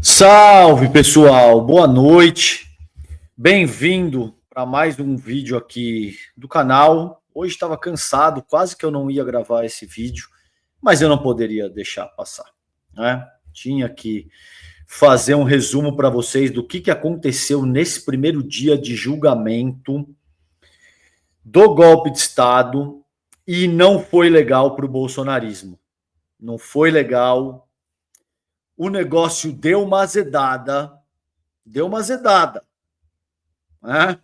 Salve, pessoal, boa noite, bem-vindo para mais um vídeo aqui do canal. Hoje estava cansado, quase que eu não ia gravar esse vídeo, mas eu não poderia deixar passar, né? Tinha que fazer um resumo para vocês do que aconteceu nesse primeiro dia de julgamento do golpe de Estado e não foi legal para o bolsonarismo, não foi legal. O negócio deu uma azedada, né?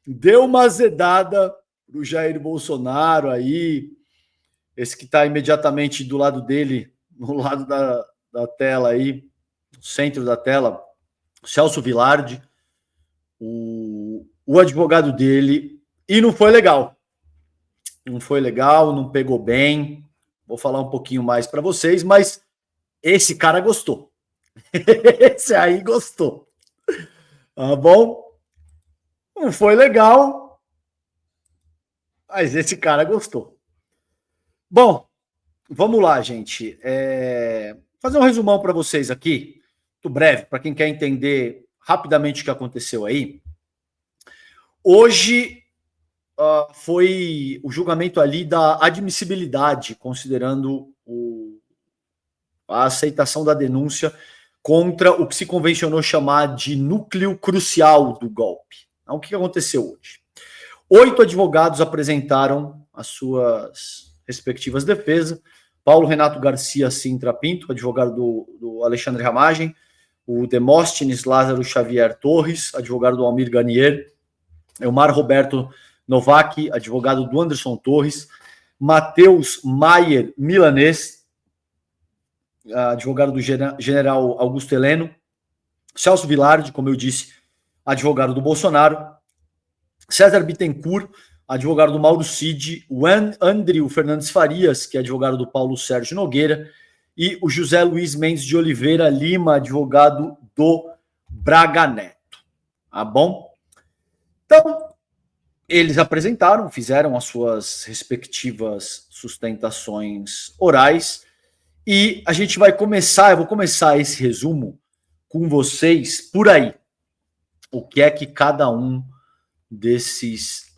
Deu uma azedada pro Jair Bolsonaro aí, esse que está imediatamente do lado dele, no lado da tela aí, no centro da tela, Celso Vilardi, o advogado dele, e não foi legal. Não foi legal, não pegou bem. Vou falar um pouquinho mais para vocês, mas esse cara gostou. Esse aí gostou. Tá bom? Não foi legal, mas esse cara gostou. Bom, vamos lá, gente. Fazer um resumão para vocês aqui, muito breve, para quem quer entender rapidamente o que aconteceu aí. Hoje foi o julgamento ali da admissibilidade, considerando a aceitação da denúncia contra o que se convencionou chamar de núcleo crucial do golpe. Então, o que aconteceu hoje? 8 advogados apresentaram as suas respectivas defesas. Paulo Renato Garcia Sintra Pinto, advogado do Alexandre Ramagem, o Demóstenes Lázaro Xavier Torres, advogado do Almir Garnier, Elmar Roberto Novak, advogado do Anderson Torres, Matheus Maier Milanês, advogado do general Augusto Heleno, Celso Vilardi, como eu disse, advogado do Bolsonaro, César Bittencourt, advogado do Mauro Cid, o Andrew Fernandes Farias, que é advogado do Paulo Sérgio Nogueira, e o José Luiz Mendes de Oliveira Lima, advogado do Braga Neto. Tá bom? Então, eles apresentaram, fizeram as suas respectivas sustentações orais e a gente vai começar, eu vou começar esse resumo com vocês por aí. O que é que cada um desses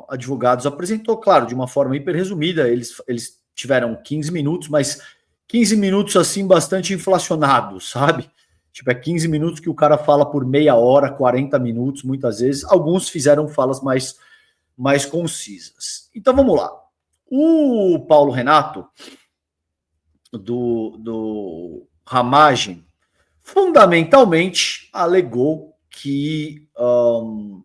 advogados apresentou, claro, de uma forma hiper resumida, eles tiveram 15 minutos, mas 15 minutos assim bastante inflacionados, sabe? Tipo, é 15 minutos que o cara fala por meia hora, 40 minutos, muitas vezes. Alguns fizeram falas mais concisas. Então, vamos lá. O Paulo Renato, do Ramagem, fundamentalmente alegou que,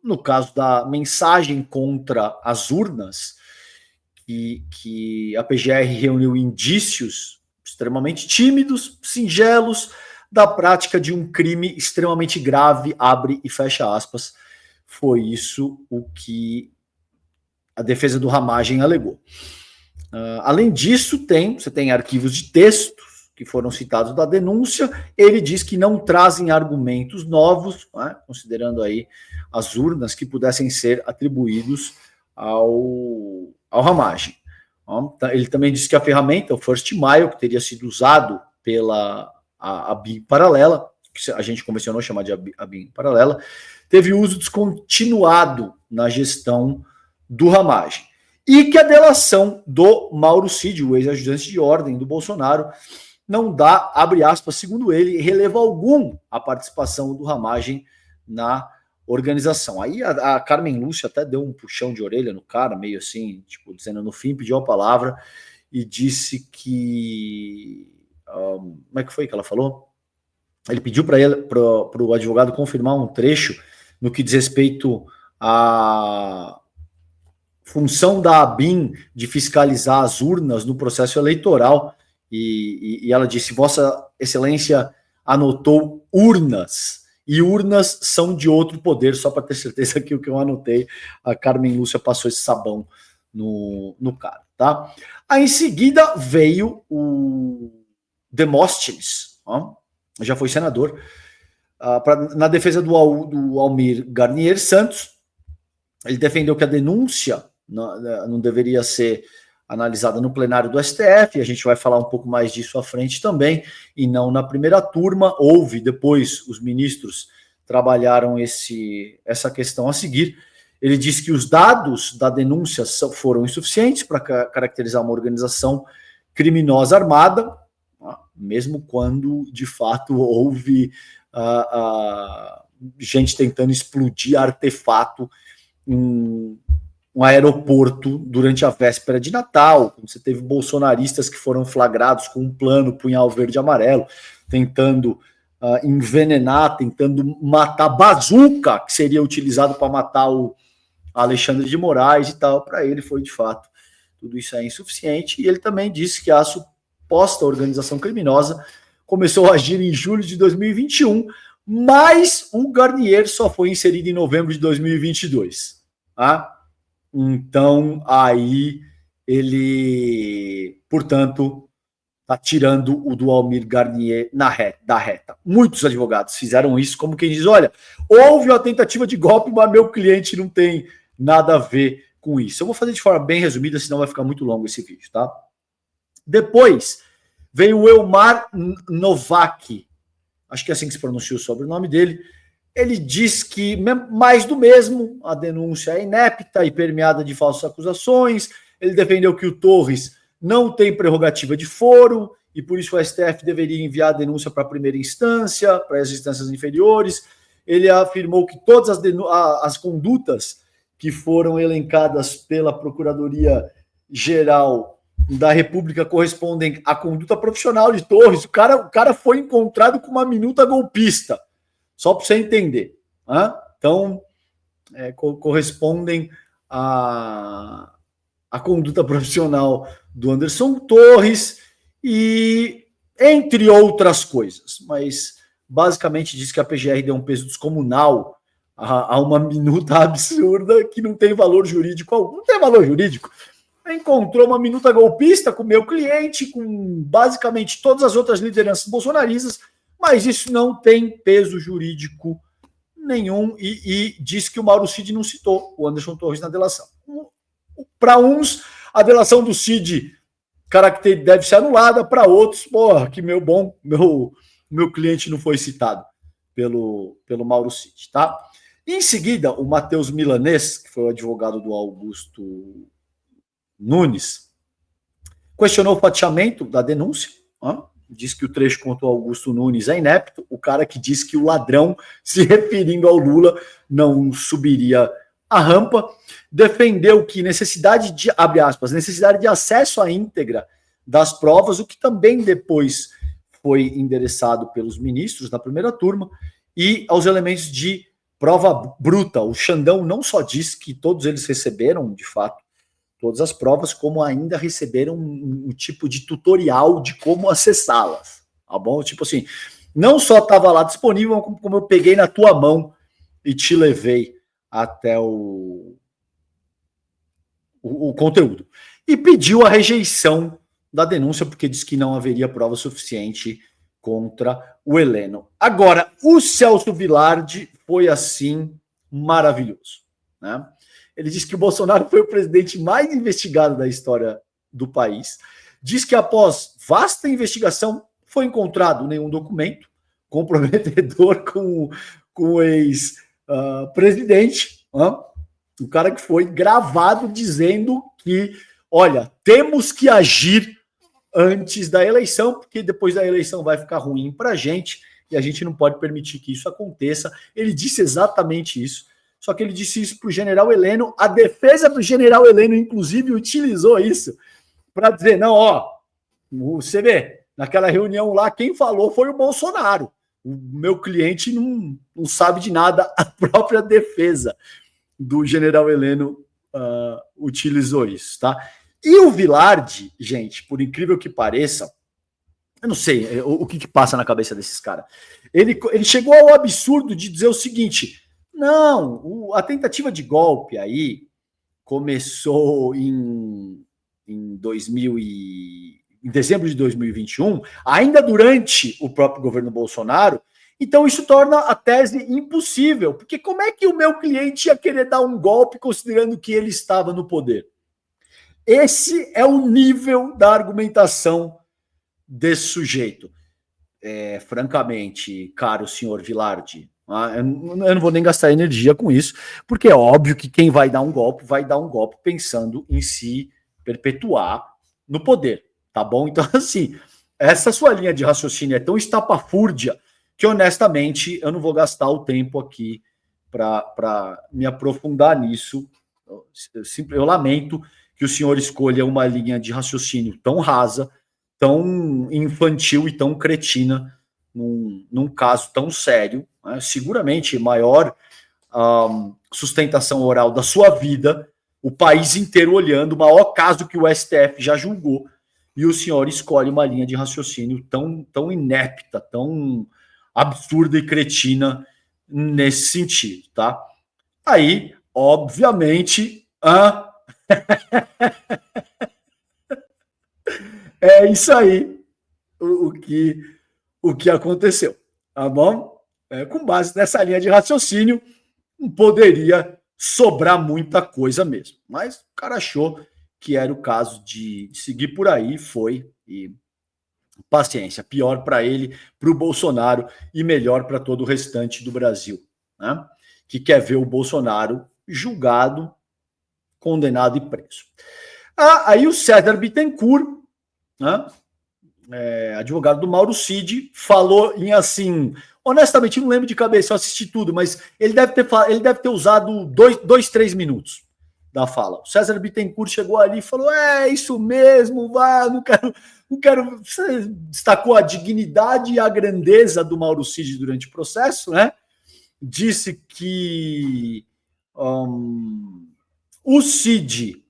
no caso da mensagem contra as urnas, que a PGR reuniu indícios extremamente tímidos, singelos, da prática de um crime extremamente grave, abre e fecha aspas. Foi isso o que a defesa do Ramagem alegou. Além disso, você tem arquivos de textos que foram citados da denúncia. Ele diz que não trazem argumentos novos, né, considerando aí as urnas que pudessem ser atribuídos ao Ramagem. Ele também disse que a ferramenta, o First Mile, que teria sido usado pela a BIM paralela, que a gente convencionou chamar de a BIM paralela, teve uso descontinuado na gestão do Ramagem. E que a delação do Mauro Cid, o ex-ajudante de ordem do Bolsonaro, não dá, abre aspas, segundo ele, relevo algum à participação do Ramagem na organização. Aí a Carmen Lúcia até deu um puxão de orelha no cara, meio assim, tipo, dizendo no fim, pediu a palavra e disse que... como é que foi que ela falou? Ele pediu para o advogado confirmar um trecho no que diz respeito à função da ABIN de fiscalizar as urnas no processo eleitoral, e ela disse, Vossa Excelência anotou urnas, e urnas são de outro poder, só para ter certeza que o que eu anotei, a Carmen Lúcia passou esse sabão no cara, tá? Aí em seguida veio o Demóstenes, já foi senador, na defesa do Almir Garnier Santos. Ele defendeu que a denúncia não deveria ser analisada no plenário do STF, a gente vai falar um pouco mais disso à frente também, e não na primeira turma. Houve, depois, os ministros trabalharam essa questão a seguir. Ele disse que os dados da denúncia foram insuficientes para caracterizar uma organização criminosa armada, mesmo quando, de fato, houve gente tentando explodir artefato em um aeroporto durante a véspera de Natal, quando você teve bolsonaristas que foram flagrados com um plano punhal verde e amarelo, tentando envenenar, tentando matar bazuca, que seria utilizado para matar o Alexandre de Moraes e tal. Para ele foi, de fato, tudo isso é insuficiente. E ele também disse que a suposta organização criminosa começou a agir em julho de 2021, mas o Garnier só foi inserido em novembro de 2022. Tá? Então, aí ele, portanto, está tirando o do Almir Garnier da reta. Muitos advogados fizeram isso, como quem diz, olha, houve uma tentativa de golpe, mas meu cliente não tem nada a ver com isso. Eu vou fazer de forma bem resumida, senão vai ficar muito longo esse vídeo, tá? Depois veio o Elmar Novak, acho que é assim que se pronuncia o sobrenome dele. Ele diz que mais do mesmo, a denúncia é inepta e permeada de falsas acusações. Ele defendeu que o Torres não tem prerrogativa de foro e por isso o STF deveria enviar a denúncia para a primeira instância, para as instâncias inferiores. Ele afirmou que todas as condutas que foram elencadas pela Procuradoria-Geral da República correspondem à conduta profissional de Torres. O cara foi encontrado com uma minuta golpista. Só para você entender. Né? Então, correspondem à conduta profissional do Anderson Torres e entre outras coisas. Mas, basicamente, diz que a PGR deu um peso descomunal a uma minuta absurda que não tem valor jurídico algum. Não tem valor jurídico. Encontrou uma minuta golpista com o meu cliente, com basicamente todas as outras lideranças bolsonaristas, mas isso não tem peso jurídico nenhum e diz que o Mauro Cid não citou o Anderson Torres na delação. Para uns, a delação do Cid deve ser anulada, para outros, porra, que meu cliente não foi citado pelo Mauro Cid, tá? Em seguida, o Matheus Milanês, que foi o advogado do Augusto Nunes, questionou o fatiamento da denúncia, diz que o trecho contra o Augusto Nunes é inepto, o cara que diz que o ladrão, se referindo ao Lula, não subiria a rampa, defendeu que necessidade de, abre aspas, necessidade de acesso à íntegra das provas, o que também depois foi endereçado pelos ministros na primeira turma, e aos elementos de prova bruta. O Xandão não só diz que todos eles receberam, de fato, todas as provas, como ainda receberam um tipo de tutorial de como acessá-las, tá bom? Tipo assim, não só estava lá disponível, como eu peguei na tua mão e te levei até o conteúdo. E pediu a rejeição da denúncia, porque diz que não haveria prova suficiente contra o Heleno. Agora, o Celso Vilardi foi, assim, maravilhoso, né? Ele diz que o Bolsonaro foi o presidente mais investigado da história do país. Diz que após vasta investigação foi encontrado nenhum documento comprometedor com o ex-presidente. O cara que foi gravado dizendo que, olha, temos que agir antes da eleição, porque depois da eleição vai ficar ruim para a gente e a gente não pode permitir que isso aconteça. Ele disse exatamente isso. Só que ele disse isso para o general Heleno. A defesa do general Heleno, inclusive, utilizou isso para dizer, não, você vê, naquela reunião lá, quem falou foi o Bolsonaro. O meu cliente não sabe de nada. A própria defesa do general Heleno utilizou isso, tá? E o Vilardi, gente, por incrível que pareça, eu não sei o que passa na cabeça desses caras. Ele chegou ao absurdo de dizer o seguinte: não, a tentativa de golpe aí começou em dezembro de 2021, ainda durante o próprio governo Bolsonaro. Então isso torna a tese impossível, porque como é que o meu cliente ia querer dar um golpe considerando que ele estava no poder? Esse é o nível da argumentação desse sujeito. Francamente, caro senhor Vilardi, eu não vou nem gastar energia com isso, porque é óbvio que quem vai dar um golpe pensando em se perpetuar no poder, tá bom? Então, assim, essa sua linha de raciocínio é tão estapafúrdia que, honestamente, eu não vou gastar o tempo aqui para me aprofundar nisso. Eu lamento que o senhor escolha uma linha de raciocínio tão rasa, tão infantil e tão cretina num caso tão sério, né? Seguramente maior sustentação oral da sua vida, o país inteiro olhando, o maior caso que o STF já julgou, e o senhor escolhe uma linha de raciocínio tão inepta, tão absurda e cretina nesse sentido, tá? Aí, obviamente, é isso aí o que aconteceu, tá bom? Com base nessa linha de raciocínio, não poderia sobrar muita coisa mesmo. Mas o cara achou que era o caso de seguir por aí, foi, e paciência, pior para ele, para o Bolsonaro e melhor para todo o restante do Brasil, né? Que quer ver o Bolsonaro julgado, condenado e preso. Aí o César Bittencourt, né, advogado do Mauro Cid, falou em assim, honestamente, não lembro de cabeça, eu assisti tudo, mas ele deve ter usado 3 minutos da fala. O César Bittencourt chegou ali e falou: isso mesmo, não quero. Você destacou a dignidade e a grandeza do Mauro Cid durante o processo, né? Disse que o Cid,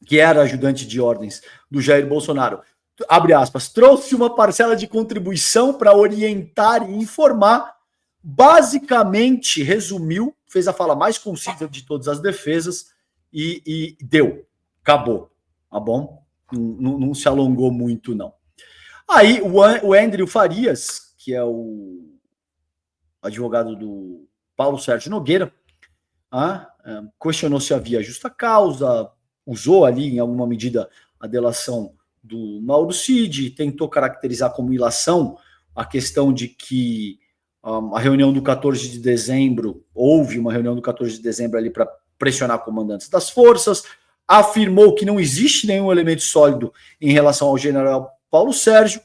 que era ajudante de ordens do Jair Bolsonaro, abre aspas, trouxe uma parcela de contribuição para orientar e informar, basicamente resumiu, fez a fala mais concisa de todas as defesas e deu, acabou, tá bom? Não se alongou muito, não. Aí o Andrew Farias, que é o advogado do Paulo Sérgio Nogueira, questionou se havia justa causa, usou ali, em alguma medida, a delação do Mauro Cid, tentou caracterizar como ilação a questão de que a reunião do 14 de dezembro, houve uma reunião do 14 de dezembro ali para pressionar comandantes das forças, afirmou que não existe nenhum elemento sólido em relação ao general Paulo Sérgio,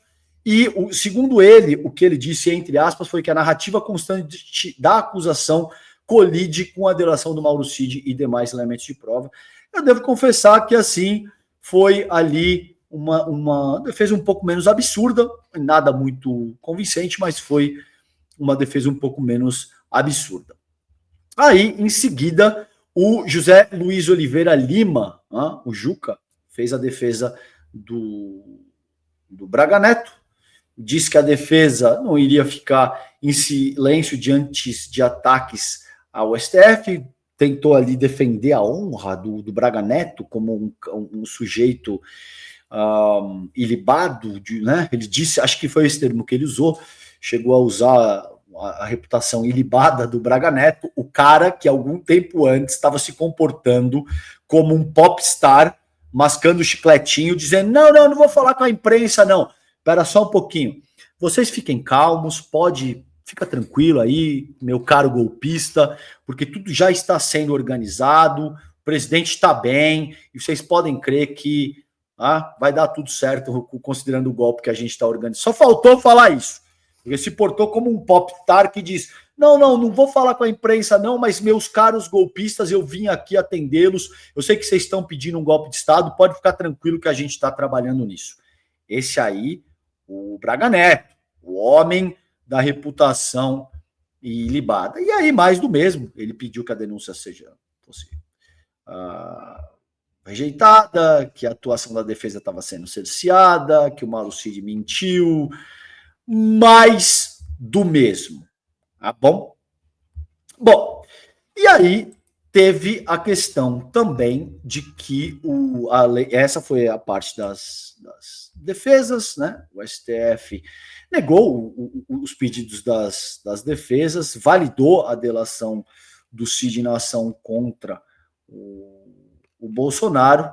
e, segundo ele, o que ele disse, entre aspas, foi que a narrativa constante da acusação colide com a delação do Mauro Cid e demais elementos de prova. Eu devo confessar que, assim, foi ali uma defesa um pouco menos absurda, nada muito convincente, mas foi uma defesa um pouco menos absurda. Aí, em seguida, o José Luiz Oliveira Lima, o Juca, fez a defesa do Braga Neto, disse que a defesa não iria ficar em silêncio diante de ataques ao STF, tentou ali defender a honra do Braga Neto como um sujeito ilibado, né? Ele disse, acho que foi esse termo que ele usou, chegou a usar a reputação ilibada do Braga Neto, o cara que algum tempo antes estava se comportando como um popstar, mascando chicletinho, dizendo, não vou falar com a imprensa, não. Espera só um pouquinho. Vocês fiquem calmos, fica tranquilo aí, meu caro golpista, porque tudo já está sendo organizado, o presidente está bem, e vocês podem crer que vai dar tudo certo, considerando o golpe que a gente está organizando. Só faltou falar isso. Ele se portou como um popstar que diz, não vou falar com a imprensa não, mas meus caros golpistas, eu vim aqui atendê-los, eu sei que vocês estão pedindo um golpe de Estado, pode ficar tranquilo que a gente está trabalhando nisso. Esse aí, o Braga Neto, o homem da reputação ilibada. E aí, mais do mesmo, ele pediu que a denúncia fosse rejeitada, que a atuação da defesa estava sendo cerceada, que o Mauro Cid mentiu, mais do mesmo, tá bom? Bom, e aí teve a questão também de que essa foi a parte das defesas, né? O STF negou os pedidos das defesas, validou a delação do Cid na ação contra o Bolsonaro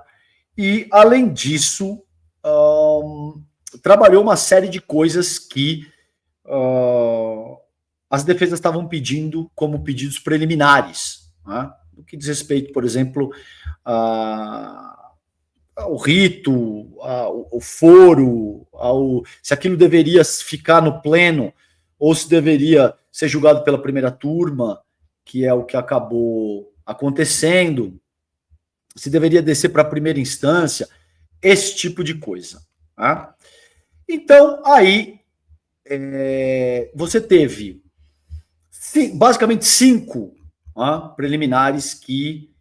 e, além disso, trabalhou uma série de coisas que as defesas estavam pedindo como pedidos preliminares, né? No que diz respeito, por exemplo, ao rito, ao foro, se aquilo deveria ficar no pleno ou se deveria ser julgado pela primeira turma, que é o que acabou acontecendo, se deveria descer para a primeira instância, esse tipo de coisa. Tá? Então, aí, você teve basicamente 5 preliminares que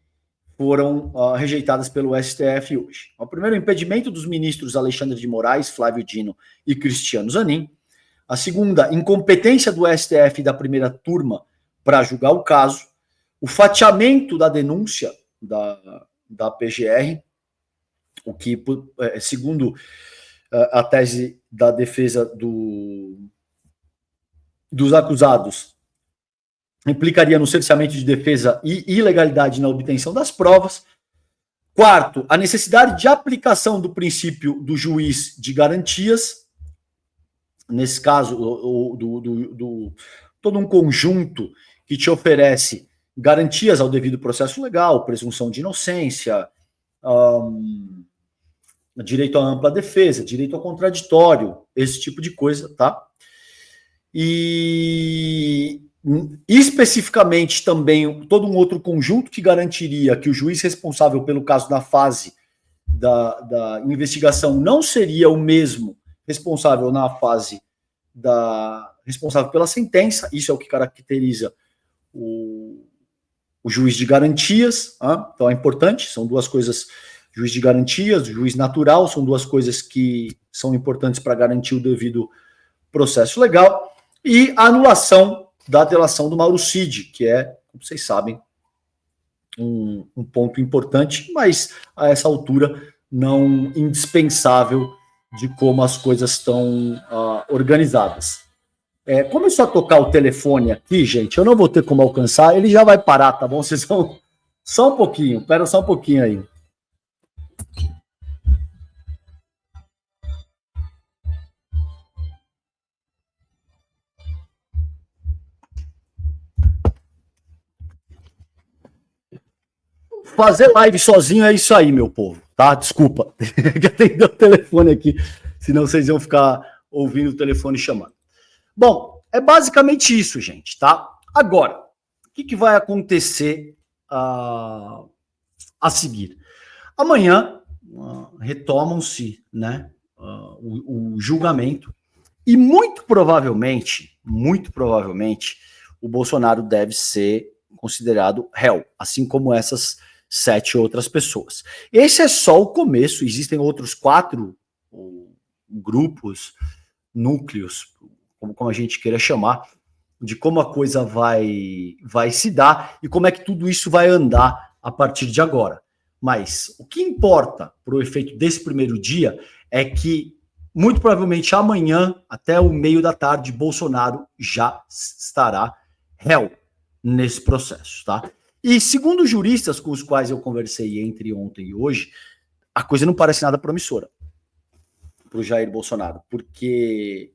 foram rejeitadas pelo STF hoje. O primeiro, o impedimento dos ministros Alexandre de Moraes, Flávio Dino e Cristiano Zanin. A segunda, incompetência do STF da primeira turma para julgar o caso. O fatiamento da denúncia da PGR, o que, segundo a tese da defesa dos acusados, implicaria no cerceamento de defesa e ilegalidade na obtenção das provas. Quarto, a necessidade de aplicação do princípio do juiz de garantias, nesse caso, todo um conjunto que te oferece garantias ao devido processo legal, presunção de inocência, direito à ampla defesa, direito ao contraditório, esse tipo de coisa, tá? E especificamente também todo um outro conjunto que garantiria que o juiz responsável pelo caso na fase da investigação não seria o mesmo responsável na fase responsável pela sentença. Isso é o que caracteriza o juiz de garantias. Então é importante, são duas coisas. Juiz de garantias, juiz natural, são duas coisas que são importantes para garantir o devido processo legal. E a anulação da delação do Mauro Cid, que é, como vocês sabem, um ponto importante, mas a essa altura não indispensável de como as coisas estão organizadas. Começou a tocar o telefone aqui, gente, eu não vou ter como alcançar, ele já vai parar, tá bom? Vocês vão... Só um pouquinho, espera só um pouquinho aí. Fazer live sozinho é isso aí, meu povo, tá? Desculpa, que atender o telefone aqui, senão vocês iam ficar ouvindo o telefone chamando. Bom, é basicamente isso, gente, tá? Agora, o que vai acontecer a seguir? Amanhã retomam-se, né, o julgamento e muito provavelmente, o Bolsonaro deve ser considerado réu, assim como essas 7 outras pessoas. Esse é só o começo, existem outros 4 grupos, núcleos, como a gente queira chamar, de como a coisa vai se dar e como é que tudo isso vai andar a partir de agora. Mas o que importa para o efeito desse primeiro dia é que, muito provavelmente amanhã, até o meio da tarde, Bolsonaro já estará réu nesse processo, tá? E segundo juristas com os quais eu conversei entre ontem e hoje, a coisa não parece nada promissora para o Jair Bolsonaro, porque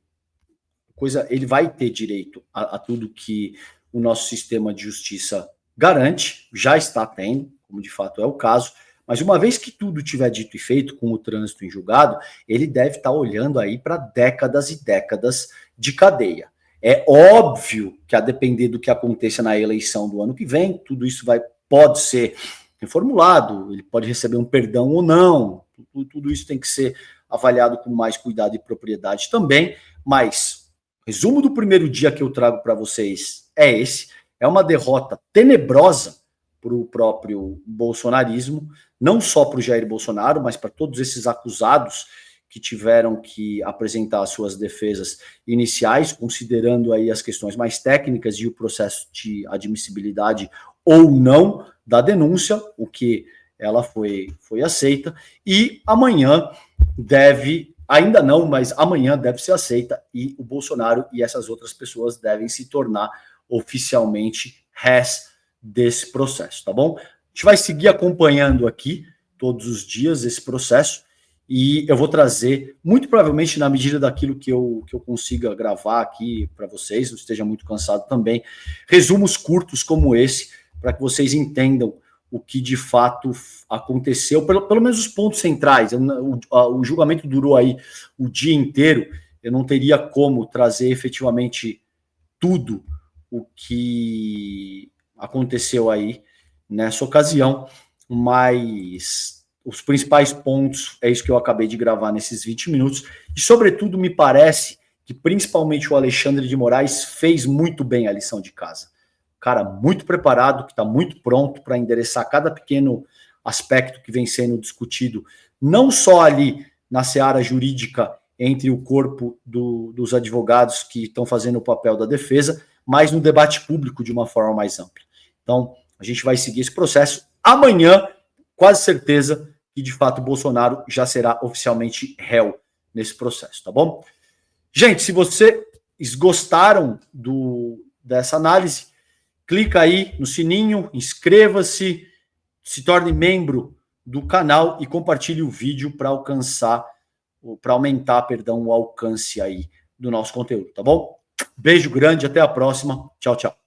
ele vai ter direito a tudo que o nosso sistema de justiça garante, já está tendo, como de fato é o caso, mas uma vez que tudo tiver dito e feito com o trânsito em julgado, ele deve estar olhando aí para décadas e décadas de cadeia. É óbvio que, a depender do que aconteça na eleição do ano que vem, tudo isso pode ser reformulado, ele pode receber um perdão ou não, tudo isso tem que ser avaliado com mais cuidado e propriedade também, mas o resumo do primeiro dia que eu trago para vocês é esse, é uma derrota tenebrosa para o próprio bolsonarismo, não só para o Jair Bolsonaro, mas para todos esses acusados que tiveram que apresentar suas defesas iniciais, considerando aí as questões mais técnicas e o processo de admissibilidade ou não da denúncia, o que ela foi aceita, e amanhã ainda não, mas amanhã deve ser aceita, e o Bolsonaro e essas outras pessoas devem se tornar oficialmente réis desse processo, tá bom? A gente vai seguir acompanhando aqui todos os dias esse processo, e eu vou trazer, muito provavelmente na medida daquilo que eu consiga gravar aqui para vocês, não esteja muito cansado também, resumos curtos como esse, para que vocês entendam o que de fato aconteceu, pelo menos os pontos centrais. O julgamento durou aí o dia inteiro, eu não teria como trazer efetivamente tudo o que aconteceu aí nessa ocasião, mas os principais pontos é isso que eu acabei de gravar nesses 20 minutos, e sobretudo me parece que principalmente o Alexandre de Moraes fez muito bem a lição de casa. Cara muito preparado, que está muito pronto para endereçar cada pequeno aspecto que vem sendo discutido, não só ali na seara jurídica entre o corpo dos advogados que estão fazendo o papel da defesa, mas no debate público de uma forma mais ampla. Então, a gente vai seguir esse processo. Amanhã, quase certeza que, de fato, o Bolsonaro já será oficialmente réu nesse processo, tá bom? Gente, se vocês gostaram dessa análise, clica aí no sininho, inscreva-se, se torne membro do canal e compartilhe o vídeo para aumentar, o alcance aí do nosso conteúdo, tá bom? Beijo grande, até a próxima. Tchau, tchau.